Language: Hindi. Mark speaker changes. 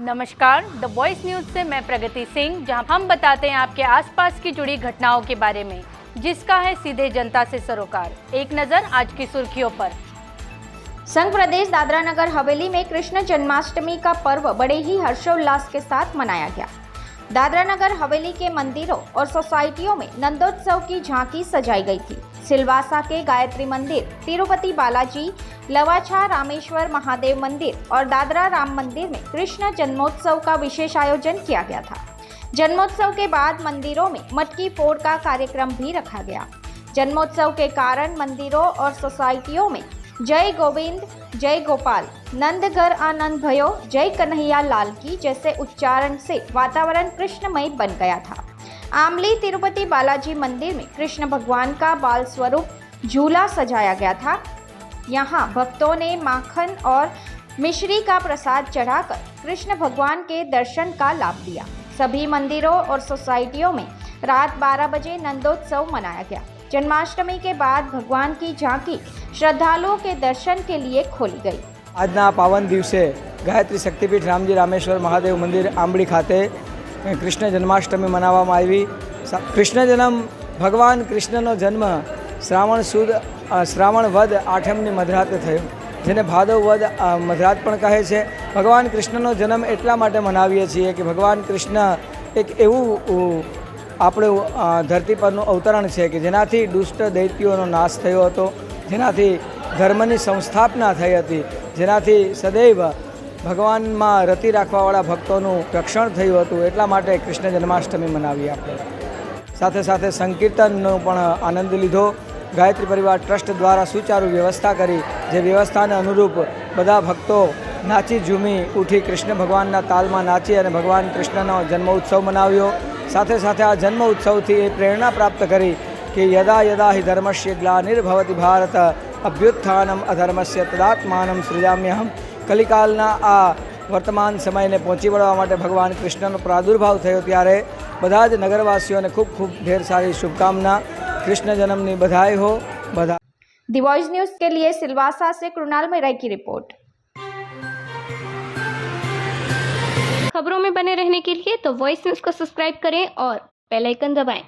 Speaker 1: नमस्कार, द वॉइस न्यूज से मैं प्रगति सिंह, जहां हम बताते हैं आपके आसपास की जुड़ी घटनाओं के बारे में, जिसका है सीधे जनता से सरोकार। एक नजर आज की सुर्खियों पर।
Speaker 2: संघ प्रदेश दादरा नगर हवेली में कृष्ण जन्माष्टमी का पर्व बड़े ही हर्षोल्लास के साथ मनाया गया। दादरा नगर हवेली के मंदिरों और सोसाइटियों में नंदोत्सव की झांकी सजाई गई थी। सिलवासा के गायत्री मंदिर, तिरुपति बालाजी, लवाछा रामेश्वर महादेव मंदिर और दादरा राम मंदिर में कृष्ण जन्मोत्सव का विशेष आयोजन किया गया था। जन्मोत्सव के बाद मंदिरों में मटकी फोड़ का कार्यक्रम भी रखा गया। जन्मोत्सव के कारण मंदिरों और सोसाइटियों में जय गोविंद, जय गोपाल, नंद घर आनंद भयो, जय कन्हैया लाल की जैसे उच्चारण से वातावरण कृष्णमय बन गया था। आमली तिरुपति बालाजी मंदिर में कृष्ण भगवान का बाल स्वरूप झूला सजाया गया था। यहाँ भक्तों ने माखन और मिश्री का प्रसाद चढ़ाकर कृष्ण भगवान के दर्शन का लाभ लिया। सभी मंदिरों और सोसाइटियों में रात 12 बजे नंदोत्सव मनाया गया। जन्माष्टमी के बाद भगवान की झांकी श्रद्धालुओं के दर्शन के लिए खोली गई।
Speaker 3: આજના પાવન દિવસે ગાયત્રી શક્તિપીઠ રામજી રામેશ્વર મહાદેવ મંદિર આંબળી ખાતે કૃષ્ણ જન્માષ્ટમી મનાવવામાં આવી। કૃષ્ણ જન્મ ભગવાન કૃષ્ણનો જન્મ શ્રાવણ વદ આઠમની મધરાતે થયો, જેને ભાદવ વદ મધરાત પણ કહે છે। ભગવાન કૃષ્ણનો જન્મ એટલા માટે મનાવીએ છીએ કે ભગવાન કૃષ્ણ એક એવું આપણું ધરતી પરનું અવતરણ છે કે જેનાથી દુષ્ટ દૈત્યોનો નાશ થયો હતો, જેનાથી ધર્મની સંસ્થાપના થઈ હતી, જેનાથી સદૈવ ભગવાનમાં રતિ રાખવાવાળા ભક્તોનું રક્ષણ થયું હતું। એટલા માટે કૃષ્ણ જન્માષ્ટમી મનાવી આપણે। સાથે સાથે સંકીર્તનનો પણ આનંદ લીધો। ગાયત્રી પરિવાર ટ્રસ્ટ દ્વારા સુચારુ વ્યવસ્થા કરી, જે વ્યવસ્થાને અનુરૂપ બધા ભક્તો નાચી ઝૂમી ઉઠી કૃષ્ણ ભગવાનના તાલમાં નાચી અને ભગવાન કૃષ્ણનો જન્મોત્સવ મનાવ્યો। સાથે સાથે આ જન્મ ઉત્સવથી એ પ્રેરણા પ્રાપ્ત કરી કે યદા યદા હિ ધર્મસ્ય ગ્લાનિર્ભવતિ ભારત અભ્યુત્થાનમ અધર્મસ્ય તદાત્માનમ સૃજામ્યહમ। કલિકાલના આ વર્તમાન સમયને પહોંચી વળવા માટે ભગવાન કૃષ્ણનો પ્રાદુર્ભાવ થયો, ત્યારે બધા જ નગરવાસીઓને ખૂબ ખૂબ ઢેર સારી શુભકામના। कृष्ण जन्मनी बधाई हो। बधाई।
Speaker 2: द वॉइस न्यूज के लिए सिलवासा से कृणाल मेहरा की रिपोर्ट।
Speaker 4: खबरों में बने रहने के लिए तो वॉइस न्यूज को सब्सक्राइब करें और बेल आइकन दबाएं।